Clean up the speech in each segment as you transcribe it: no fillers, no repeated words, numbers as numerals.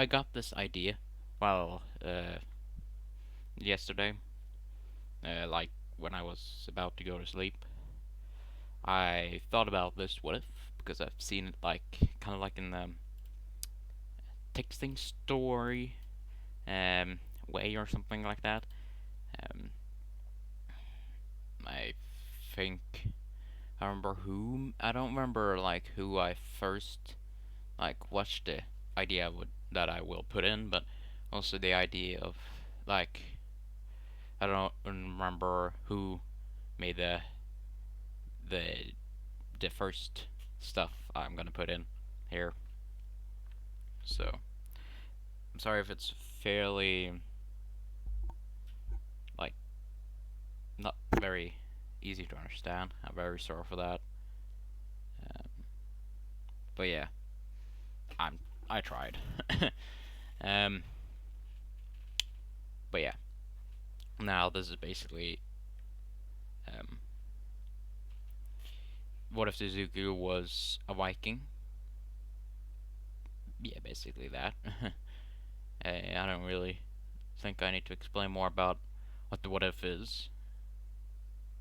I got this idea, well, yesterday, like when I was about to go to sleep. I thought about this what if because I've seen it like kind of like in the texting story way or something like that. Um, I think I remember who I don't remember like who I first like watched the idea that I will put in, but also the idea of like I don't remember who made the the first stuff I'm gonna put in here. So I'm sorry if it's fairly like not very easy to understand. I'm very sorry for that. Um, but yeah, I tried. um, but yeah, now this is basically um, what if the Zuku was a Viking? Yeah, basically that. I don't really think I need to explain more about what the what if is.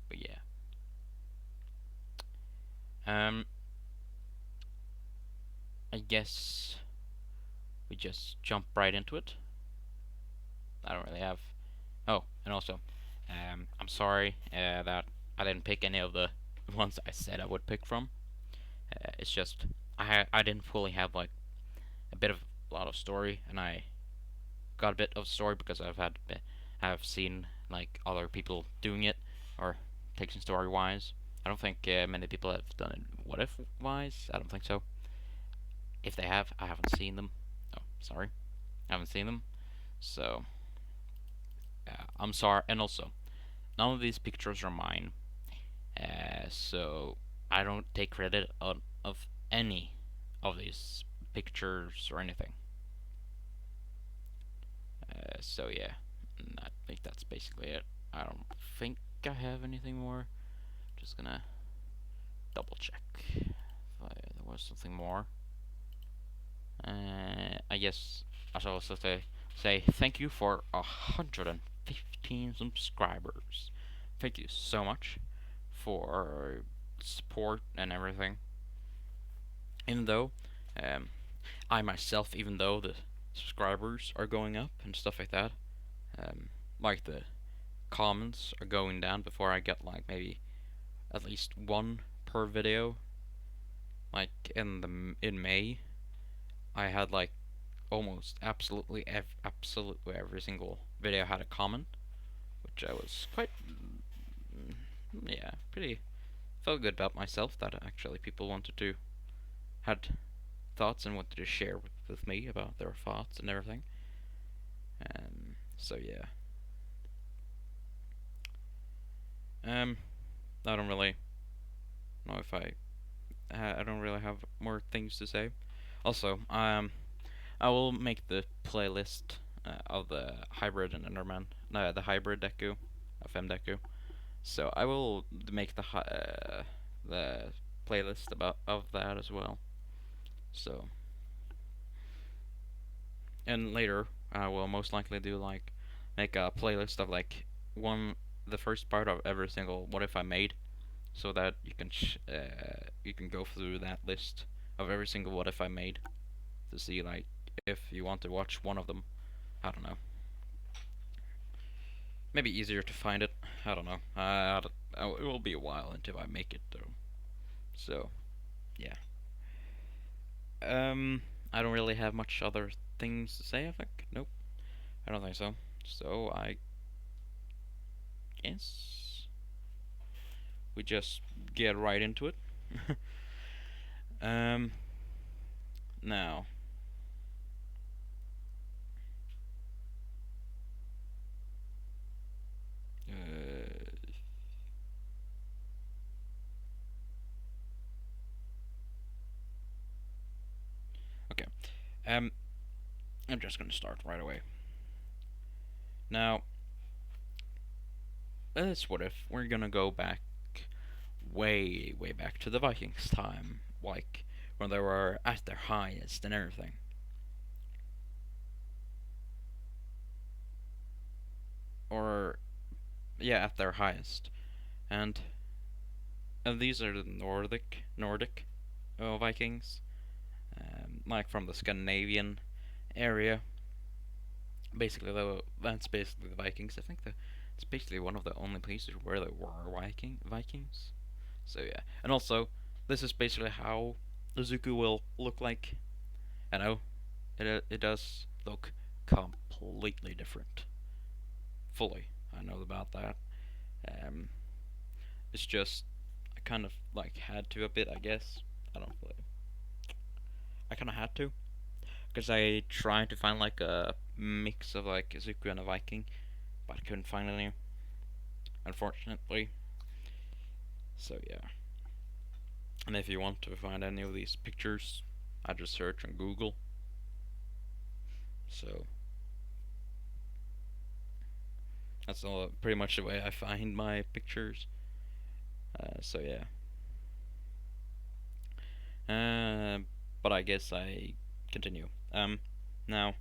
But yeah. Um, I guess we just jump right into it. I don't really have. Oh, and also, I'm sorry that I didn't pick any of the ones I said I would pick from. It's just I didn't fully have like a lot of story, and I got a bit of story because have seen like other people doing it or taking story wise. I don't think many people have done it what if wise. I don't think so. If they have, I haven't seen them. Oh, sorry, I haven't seen them. So I'm sorry, and also none of these pictures are mine. So I don't take credit of any of these pictures or anything. So yeah, I think that's basically it. I don't think I have anything more. Just gonna double check if there was something more. I guess I should also say thank you for 115 subscribers. Thank you so much for support and everything. Even though um, I myself, even though the subscribers are going up and stuff like that, like the comments are going down before I get like maybe at least one per video. Like in May, I had like almost absolutely every single video had a comment, which I was quite yeah pretty felt good about myself that actually people wanted to had thoughts and wanted to share with me about their thoughts and everything. So yeah. Um, I don't really know if I don't really have more things to say. Also, I will make the playlist of the hybrid and Enderman, no, the hybrid deku, of M deku. So I will make the playlist about of that as well. So and later I will most likely do like make a playlist of like one the first part of every single what if I made, so that you can go through that list of every single what if I made to see like if you want to watch one of them. I don't know. Maybe easier to find it. I don't know. It will be a while until I make it though. So yeah. I don't really have much other things to say. I think nope. I don't think so. So I guess we just get right into it. um. Now. Uh, okay. Um. I'm just gonna start right away. Now, this what if we're gonna go back way back to the Vikings time, like when they were at their highest and everything. or yeah, at their highest. And these are the Nordic Vikings, like from the Scandinavian area. Basically, though, that's basically the Vikings. I think that it's basically one of the only places where there were Vikings. So yeah, and also this is basically how Izuku will look like. I know it does look completely different. Fully, I know about that. Um, it's just I kind of like had to a bit, I guess. I don't really. I kind of had to because I tried to find like a mix of like Izuku and a Viking, but I couldn't find any, unfortunately. So yeah. And if you want to find any of these pictures, I just search on Google. So that's all, pretty much the way I find my pictures. So yeah. Uh, but I guess I continue. Now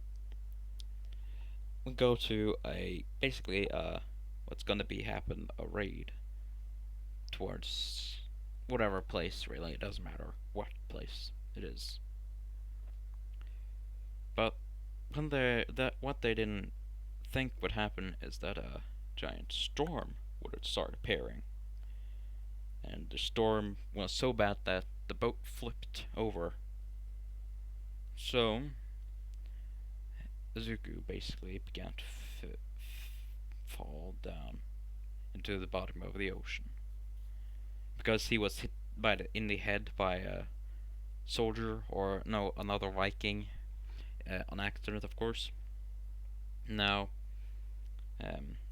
we'll go to a basically what's gonna be happen a raid towards whatever place. Really, it doesn't matter what place it is. But when they that what they didn't think would happen is that a giant storm would start appearing, and the storm was so bad that the boat flipped over. So Zuko basically began to fall down into the bottom of the ocean because he was hit in the head by a soldier, or no, another Viking, on accident, of course. Now,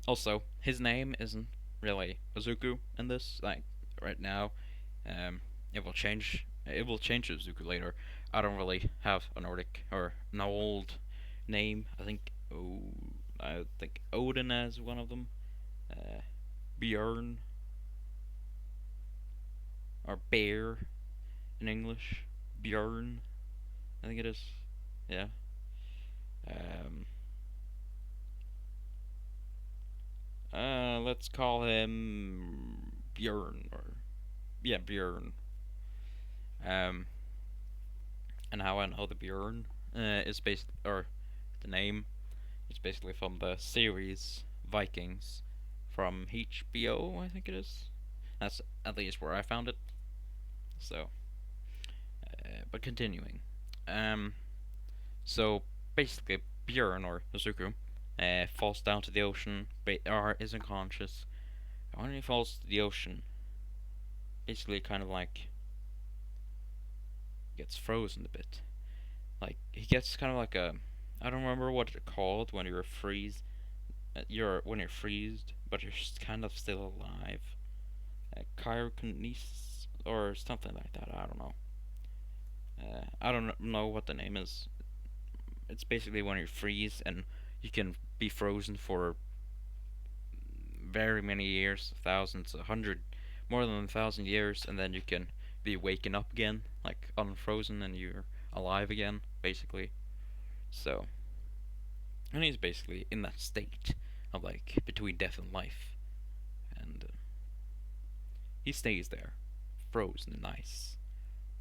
also his name isn't really Izuku in this. Like right now, um, it will change. It will change to Izuku later. I don't really have a Nordic or an old name. I think Odin as one of them. Uh, Björn or Bear in English. Björn, I think it is. Yeah. Um, let's call him Björn, or yeah, Björn. Um, and how I know the Björn is based, or the name is basically from the series Vikings from HBO, I think it is. That's at least where I found it. So, but continuing. Um, so basically, Björn or Izuku falls down to the ocean, or is unconscious. And when he falls to the ocean, basically, kind of like gets frozen a bit. Like he gets kind of like a, I don't remember what it's called when you're freeze. When you're freezed, but you're kind of still alive. Chirokinesis or something like that. I don't know. I don't know what the name is. It's basically when you freeze and you can be frozen for very many years, thousands, 100, more than 1,000 years, and then you can be waking up again, like unfrozen, and you're alive again, basically. So, and he's basically in that state of like between death and life, and he stays there, frozen in ice,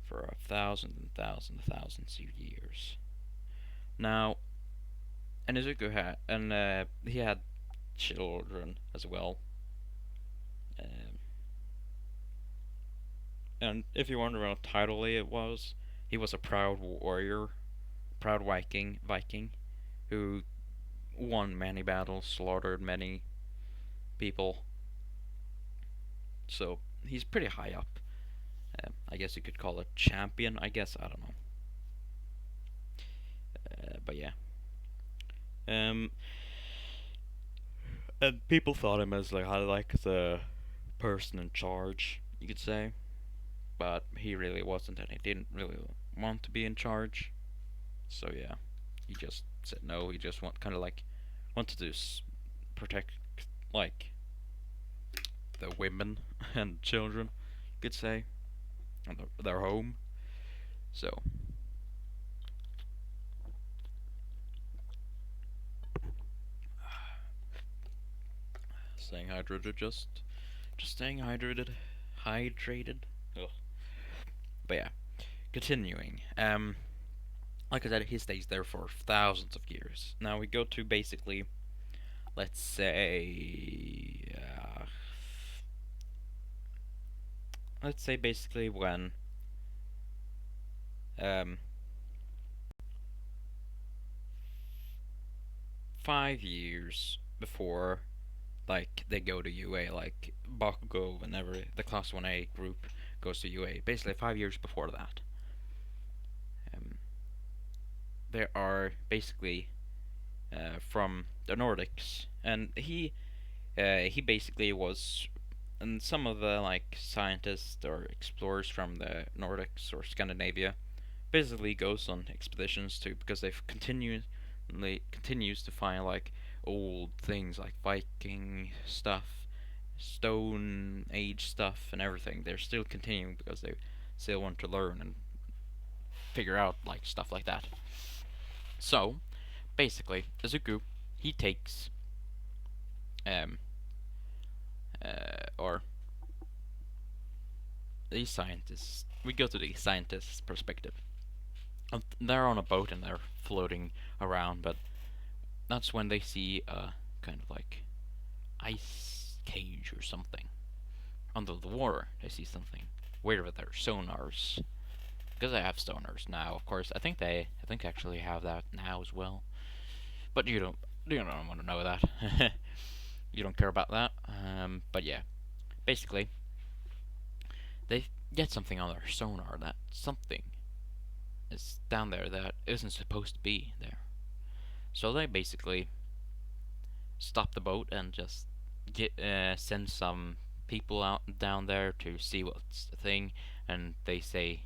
for a thousand and thousand thousands of years. Now, and Izuku had, and he had children as well. Um, and if you wonder what title he was a proud warrior, proud Viking, who won many battles, slaughtered many people. So he's pretty high up. I guess you could call it champion. I guess I don't know. But yeah. Um, and people thought him as like the person in charge, you could say. But he really wasn't, and he didn't really want to be in charge. So yeah, he just said no. He just kind of like wanted to protect like the women and children, you could say, and their home. So staying hydrated. Just staying hydrated. Hydrated. Ugh. But yeah, continuing. Like I said, he stays there for thousands of years. Now we go to basically, let's say, basically when um 5 years before like they go to UA, like Bakugo whenever the Class 1A group goes to UA. Basically 5 years before that. Um, there are basically from the Nordics, and he basically was, and some of the like scientists or explorers from the Nordics or Scandinavia basically goes on expeditions too because they've continues to find like old things like Viking stuff, Stone Age stuff, and everything. They're still continuing because they still want to learn and figure out like stuff like that. So basically, Izuku he takes um or these scientists. We go to the scientists' perspective. They're on a boat and they're floating around, but that's when they see a kind of like ice cage or something under the water. They see something weird with their sonars because they have sonars now. Of course, I think actually have that now as well. But you don't want to know that. You don't care about that. But yeah, basically they get something on their sonar that something is down there that isn't supposed to be there. So they basically stop the boat and just send some people out down there to see what's the thing, and they say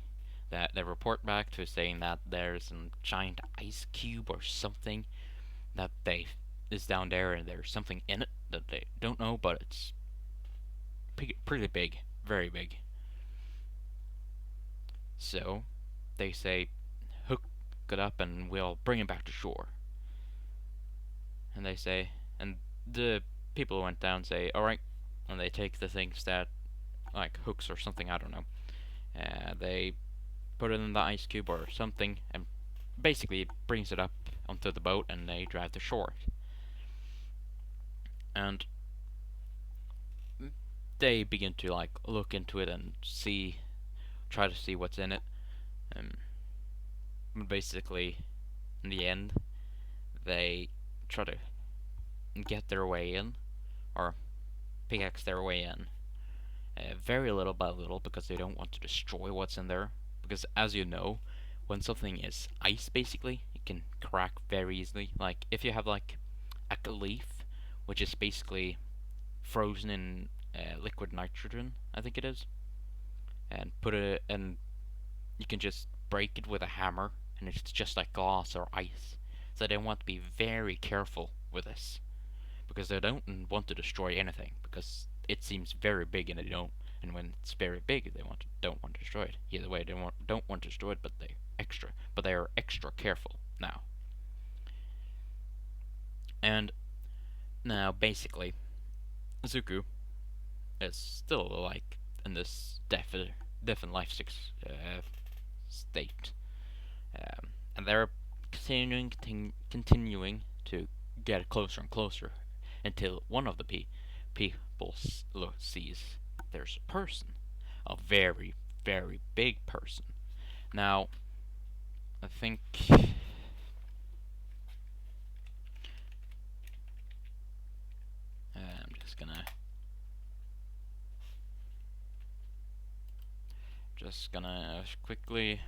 that they report back to saying that there's a giant ice cube or something that they is down there, and there's something in it that they don't know, but it's pretty big, very big. So they say, hook it up and we'll bring it back to shore. And they say, and the people who went down say, all right, and they take the things that like hooks or something, I don't know. They put it in the ice cube or something, and basically it brings it up onto the boat, and they drive to shore. And they begin to like look into it and try to see what's in it. But basically, in the end, they try to get their way in, or pickaxe their way in, very little by little because they don't want to destroy what's in there. Because as you know, when something is ice, basically, it can crack very easily. Like if you have like a leaf, which is basically frozen in liquid nitrogen, I think it is, and you can just break it with a hammer, and it's just like glass or ice. So they want to be very careful with this because they don't want to destroy anything because it seems very big and they don't. And when it's very big, they don't want to destroy it. Either way, they don't want to destroy it, but they are extra careful now. And now basically, Zuku is still like in this deaf and life state, and they're continuing to get closer and closer until one of the people sees there's a person, a very, very big person. Now, I think I'm just gonna quickly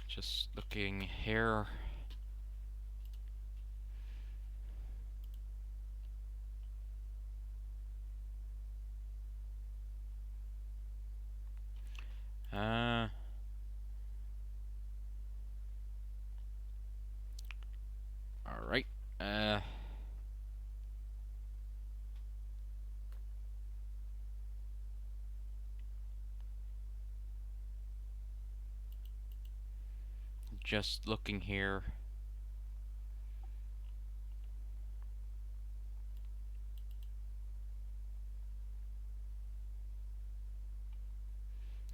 just looking here. Uh, all right. Uh, just looking here.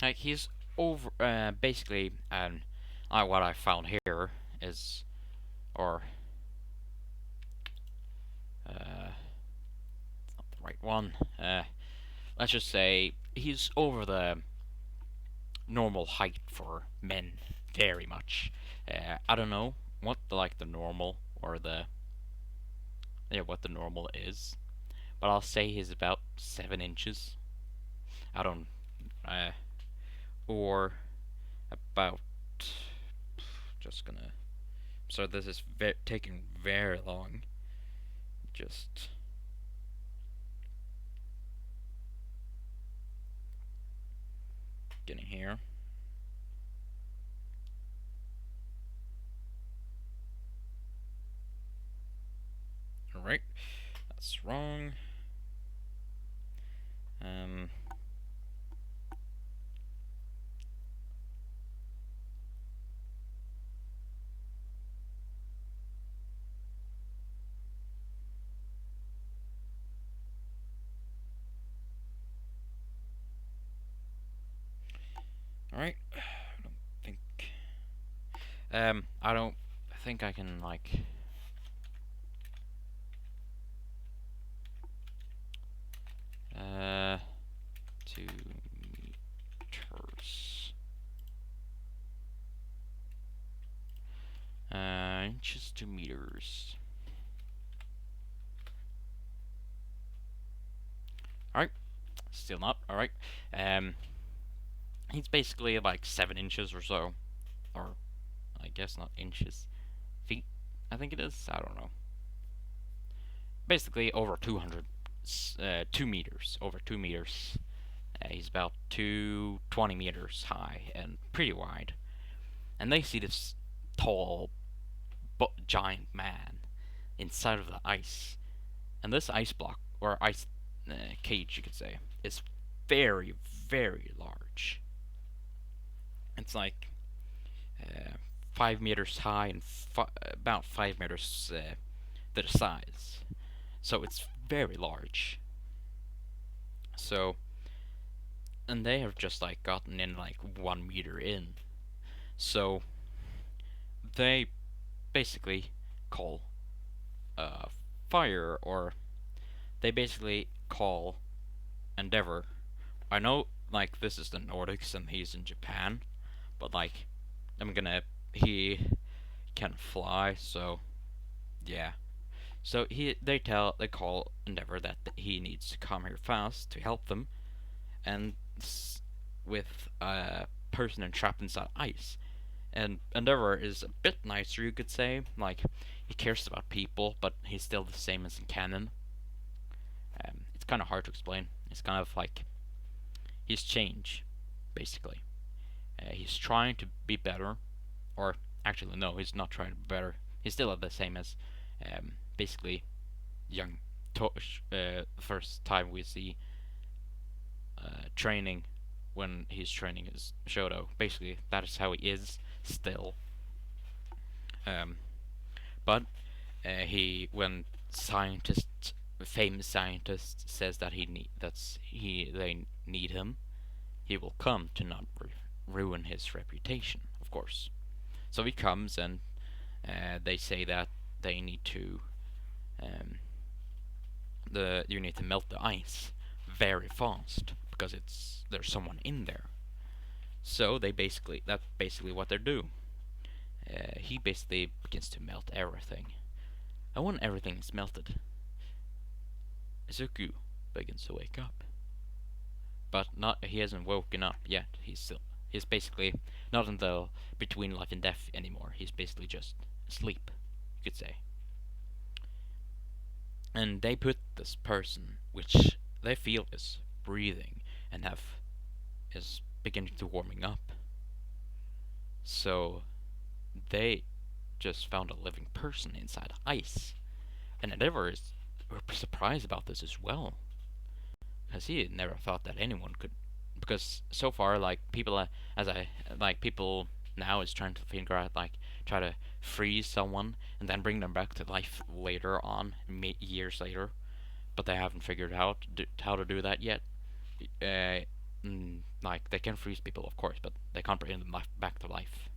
Like he's over. Basically, what I found here is, or not the right one. Let's just say he's over the normal height for men, very much. I don't know what the normal or the what the normal is, but I'll say he's about 7 inches. I don't, uh, or about. Just gonna. So this is taking very long. Just getting here. All right, that's wrong. Um. All right. I don't think. I don't think I can like. 2 meters. Inches to meters. Alright, still not. Alright. Um, he's basically like 7 inches or so. Or, I guess not inches. Feet, I think it is. I don't know. Basically, over 2 meters. Over 2 meters. He's about 220 meters high and pretty wide. And they see this tall, giant man inside of the ice. And this ice block, or ice cage, you could say, is very, very large. It's like 5 meters high and about 5 meters the size. So it's very large. So, and they have just like gotten in like 1 meter in. So they basically call fire, or they basically call Endeavor. I know like this is the Nordics and he's in Japan, but like he can fly, so yeah. So they call Endeavor that he needs to come here fast to help them, and with a person entrapped inside ice. And Endeavor is a bit nicer, you could say. Like he cares about people, but he's still the same as in canon. It's kind of hard to explain. It's kind of like he's changed, basically. He's trying to be better, or actually no, he's not trying to be better. He's still the same as basically young Tosh. The first time we see training when he's training as Shoto. Basically, that is how he is still. Um, but when famous scientist says that they need him, he will come to not ruin his reputation, of course. So he comes, and they say that they need to you need to melt the ice very fast because there's someone in there. So that's basically what they do. He basically begins to melt everything. And when everything is melted, Izuku begins to wake up. But he hasn't woken up yet. He's basically not in the between life and death anymore. He's basically just asleep, you could say. And they put this person, which they feel is breathing and is beginning to warming up. So they just found a living person inside ice, and Endeavor is surprised about this as well, because he had never thought that anyone could. Because so far, like people, people now is trying to figure out like try to freeze someone and then bring them back to life later on, years later. But they haven't figured out how to do that yet. Uh, like they can freeze people, of course, but they can't bring them back to life.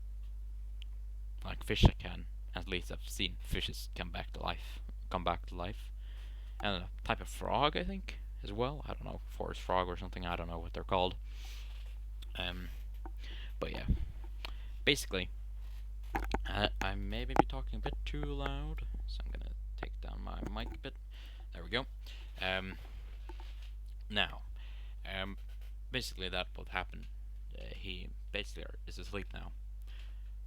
Like fish can. At least I've seen fishes come back to life. And a type of frog, I think, as well. I don't know, forest frog or something. I don't know what they're called. Um, but yeah, basically, I may be talking a bit too loud, so I'm gonna take down my mic a bit. There we go. Um, now, um, basically that what happened. He basically is asleep now,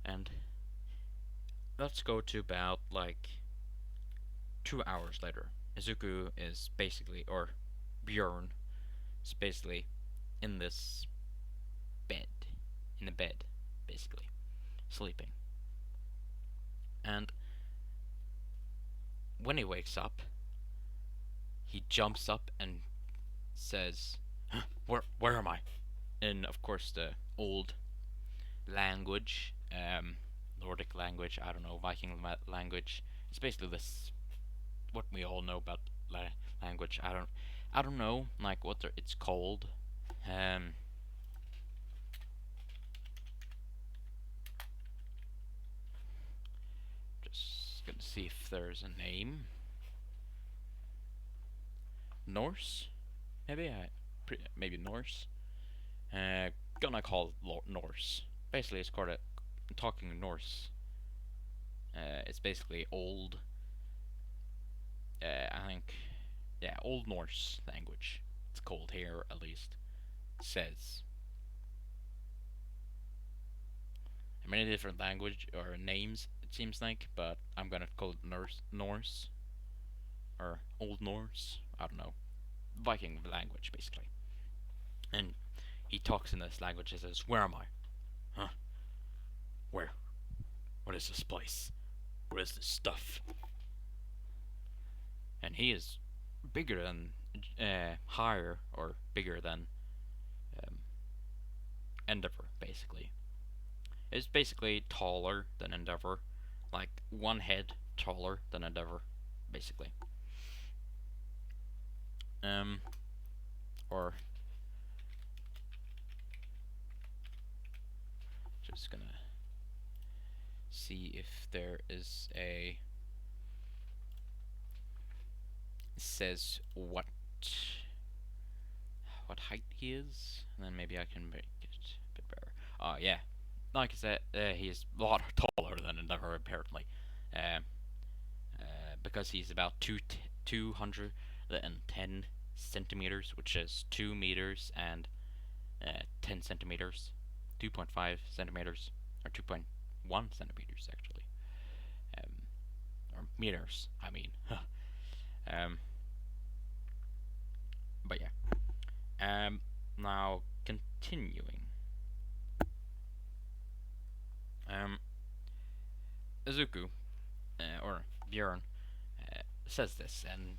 and let's go to about like 2 hours later. Izuku is basically, or Bjorn is basically in this bed, in the bed, basically sleeping. And when he wakes up, he jumps up and says, huh, where am I?" In, of course, the old language, Nordic language, I don't know, Viking language. It's basically this, what we all know about language. I don't know, like, what it's called. Um, just gonna see if there's a name. Norse? Maybe? Maybe Norse? Gonna call it Norse. Basically, it's called talking Norse. It's basically old. I think, yeah, Old Norse language. It's called here, at least. Says many different language or names. It seems like, but I'm gonna call it Norse or Old Norse. I don't know. Viking language, basically. And he talks in this language. He says, "Where am I? Huh? Where? What is this place? What is this stuff?" And he is bigger than, higher or bigger than, um, Endeavor, basically. It's basically taller than Endeavor, like one head taller than Endeavor, basically. Um, or just gonna see if there is a says what height he is, and then maybe I can make it a bit better. Yeah, like I said, he is a lot taller than Endeavor apparently, um, because he's about 210 centimeters, which is 2 meters and 10 centimeters, 2.5 centimeters, or 2.1 centimeters actually, um, or meters. I mean, um, but yeah. Now continuing. Um, Izuku, or Bjorn, says this, and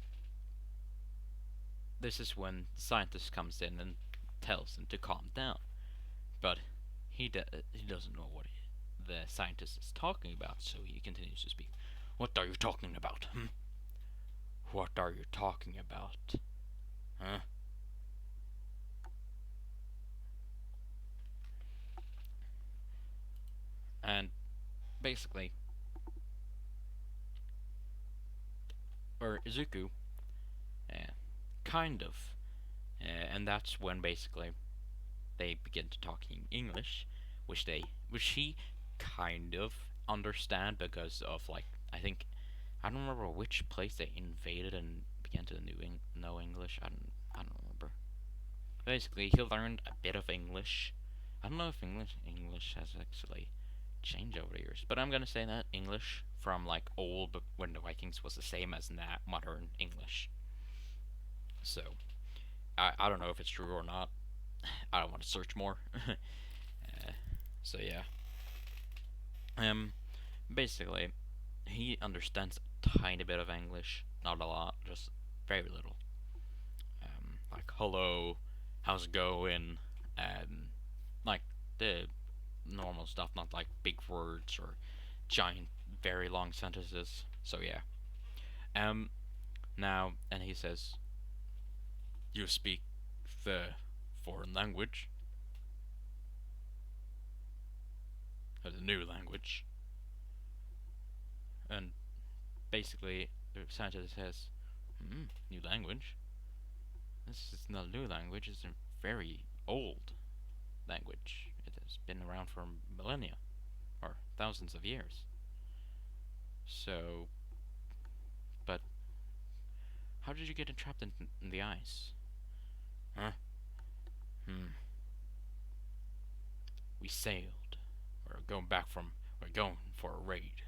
this is when the scientist comes in and tells him to calm down. But he doesn't know what the scientist is talking about, so he continues to speak. "What are you talking about? Hmm? What are you talking about? Huh?" And basically, or Izuku, uh, kind of, and that's when basically they begin to talk in English, which he kind of understand because of, like, I think, I don't remember which place they invaded and began to know English. I don't remember. Basically, he learned a bit of English. I don't know if English has actually changed over the years, but I'm gonna say that English from like old, but when the Vikings was the same as modern English. So I don't know if it's true or not. I don't want to search more. So yeah. Um, basically, he understands a tiny bit of English, not a lot, just very little. Like hello, how's it going? Um, like the normal stuff, not like big words or giant, very long sentences. So yeah. Um. Now, and he says, "You speak the foreign language, or the new language," and basically the scientist says, "New language? This is not a new language. It's a very old language. It has been around for millennia or thousands of years. So, but how did you get entrapped in the ice? Huh? Hmm. We sailed. We're going back from. We're going for a raid.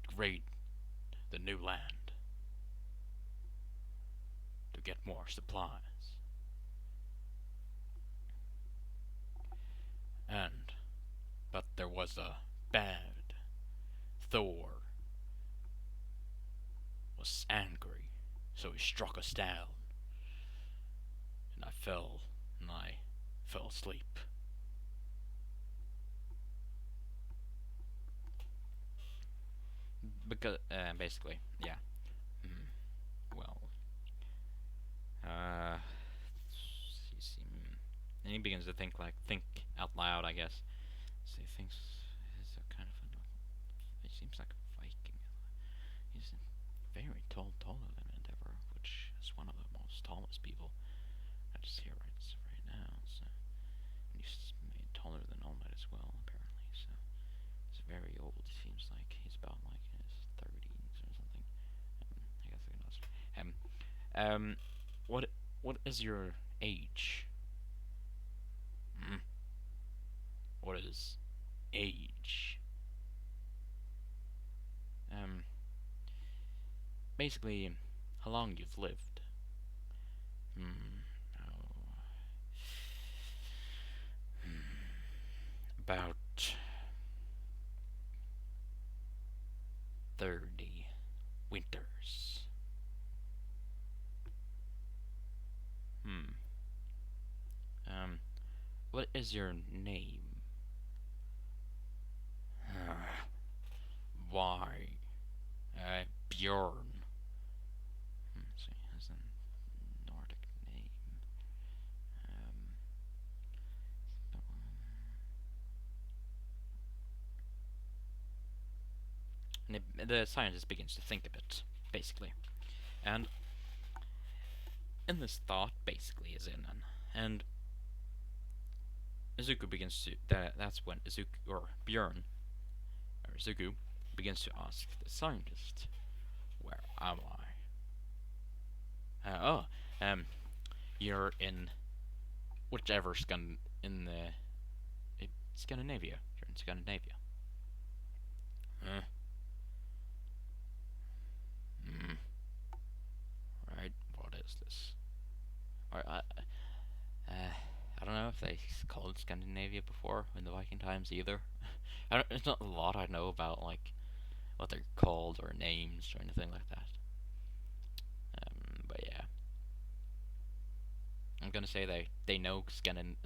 To raid the new land. To get more supplies. And. But there was a bad. Thor was angry, so he struck us down. And I fell. And I fell asleep. Because, basically, yeah. Mm, well, uh, and he begins to think out loud, I guess. So he thinks he's a kind of he seems like a Viking. He's very tall, taller than Endeavor, which is one of the most tallest people I just hear right now. So and he's made taller than All Might as well, apparently. So he's very old. It seems like he's about like in his 30s or something. I guess I can ask. Um, what what is your age? Mm, what is age? Um, basically, how long you've lived. Hmm. Oh, about 30 winters. Hmm. Um, what is your name? Why? Bjorn. So he has a Nordic name. Um, and the scientist begins to think a bit, basically. And in this thought, basically, is in and Izuku begins to that's when Izuku or Bjorn or Izuku begins to ask the scientist, "Where am I?" You're in whichever in the Scandinavia. You're in Scandinavia. Uh, mm, right. What is this? Or, I don't know if they called Scandinavia before in the Viking times either. It's not a lot I know about like what they're called or names or anything like that. But yeah, I'm gonna say they know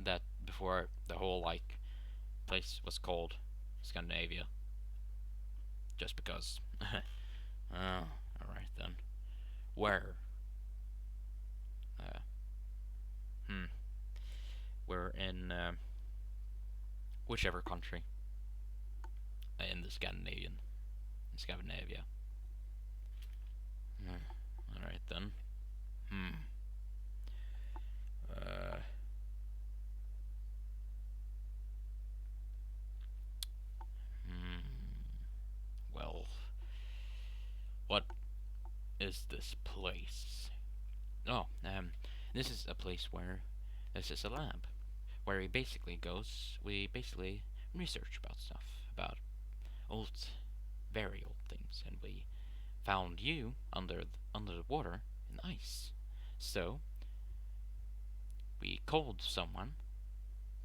that before the whole like place was called Scandinavia, just because. Oh, all right then. Where? Uh, hmm. We're in whichever country in the Scandinavia. All right then. Hmm. Uh. Hmm. Well, what is this place? Oh, this is a place where this is a lab where we basically research about stuff about old, very old things, and we found you under the water in ice. So we called someone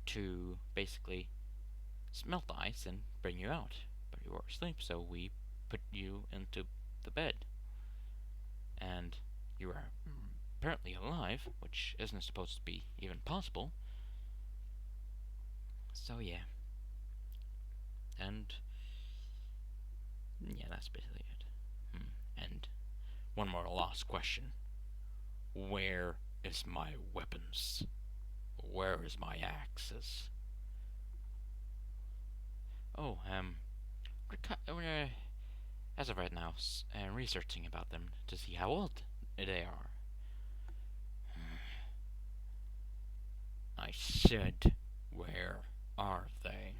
to basically smelt the ice and bring you out, but you were asleep, so we put you into the bed, and you are apparently alive, which isn't supposed to be even possible. So yeah, And yeah, that's basically it. And one more last question: where is my weapons? Where is my axes? Oh, we're as of right now, researching about them to see how old they are. I said, where are they?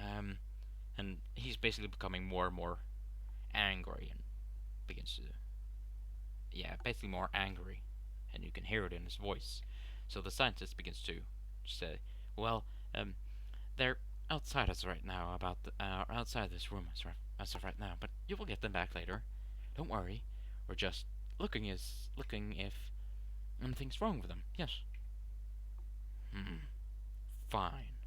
Um, and he's basically becoming more and more angry and begins to, yeah, basically more angry, and you can hear it in his voice. So the scientist begins to say, well, they're outside us right now, outside this room as of right now, but you will get them back later. Don't worry. We're just looking if anything's wrong with them. Yes. Hmm. Fine.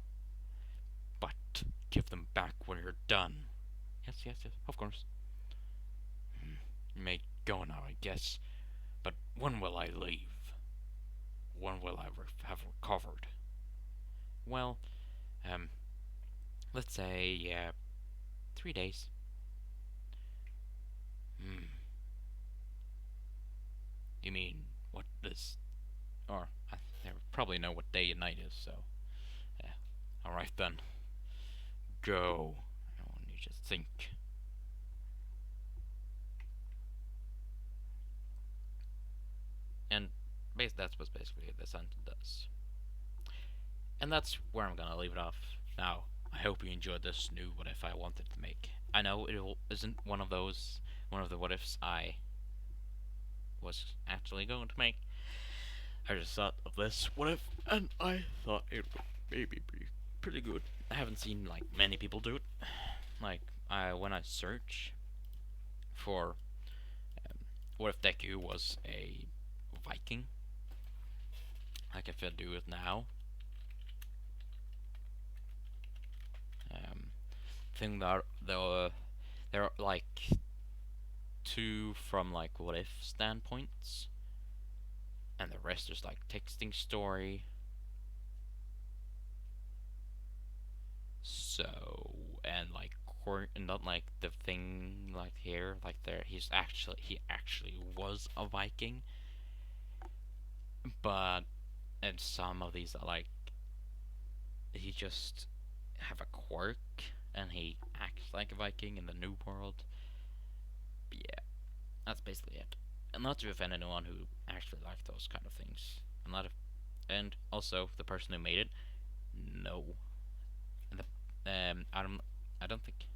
But give them back when you're done. Yes, yes, yes. Of course. You may go now, I guess. But when will I leave? When will I have recovered? Well, um, let's say 3 days. Hmm. You mean what this? Or I probably know what day and night is. So, yeah. All right then. Go. I want you to think. And that's what basically the sentence does. And that's where I'm gonna leave it off. Now, I hope you enjoyed this new what if I wanted to make. I know it isn't one of the what ifs I was actually going to make. I just thought of this what if, and I thought it would maybe be pretty good. I haven't seen like many people do it. Like when I search for what if Deku was a Viking, like if I do it now, think that there are like two from like what if standpoints, and the rest is like texting story. So and like and not like the thing like here like there he actually was a Viking, but and some of these are like he just have a quirk and he acts like a Viking in the new world. But yeah, that's basically it. And not to offend anyone who actually likes those kind of things. I'm not a, and also the person who made it, no. And I don't think,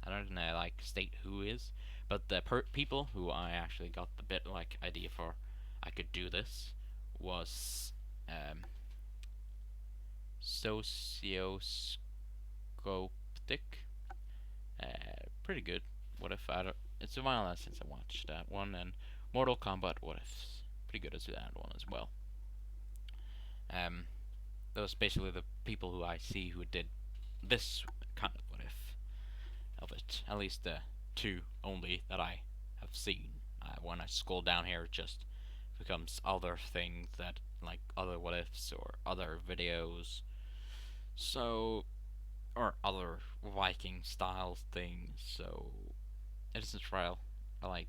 I don't know, like state who is, but the people who I actually got the bit like idea for, I could do this, was um, socioscopic. Pretty good. What if I don't? It's a while since I watched that one, and Mortal Kombat. What if? Pretty good as that one as well. Um, those basically the people who I see who did this kind of what if of it. At least the two only that I have seen. When I scroll down here, it just becomes other things that like other what ifs or other videos. So or other Viking style things. So it isn't real. I like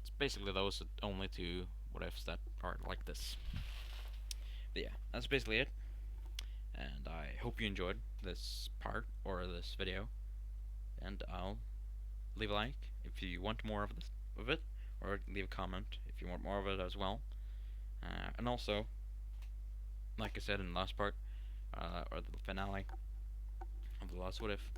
it's basically those only two what ifs that are like this. But yeah, that's basically it. And I hope you enjoyed this part or this video. And I'll leave a like if you want more of it, or leave a comment if you want more of it as well. And also, like I said in the last part, or the finale of the last what if,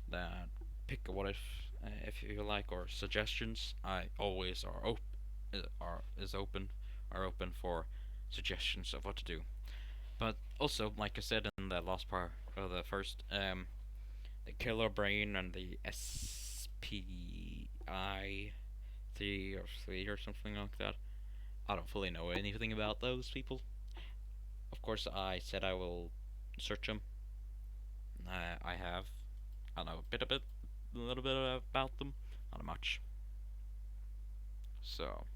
that pick a what if you like, or suggestions. I always are open for suggestions of what to do. But also, like I said in the last part, or the first, the killer brain and the SPI 3 or something like that. I don't fully know anything about those people. Of course, I said I will search them. I have. I know a little bit about them. Not much. So,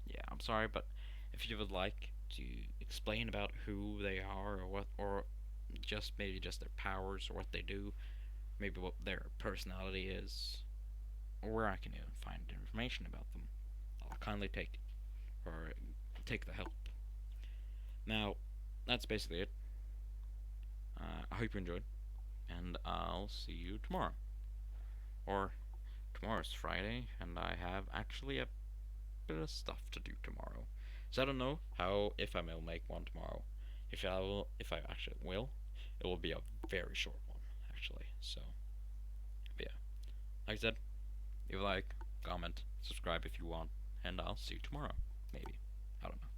yeah, I'm sorry, but if you would like to explain about who they are or what, or just maybe just their powers or what they do, maybe what their personality is, or where I can even find information about them, I'll kindly take it, or take the help. Now, that's basically it. I hope you enjoyed, and I'll see you tomorrow. Or tomorrow's Friday, and I have actually a bit of stuff to do tomorrow. So I don't know how if I will make one tomorrow. If I actually will, it will be a very short one actually. So, but yeah, like I said, leave a like, comment, subscribe if you want, and I'll see you tomorrow. Maybe, I don't know.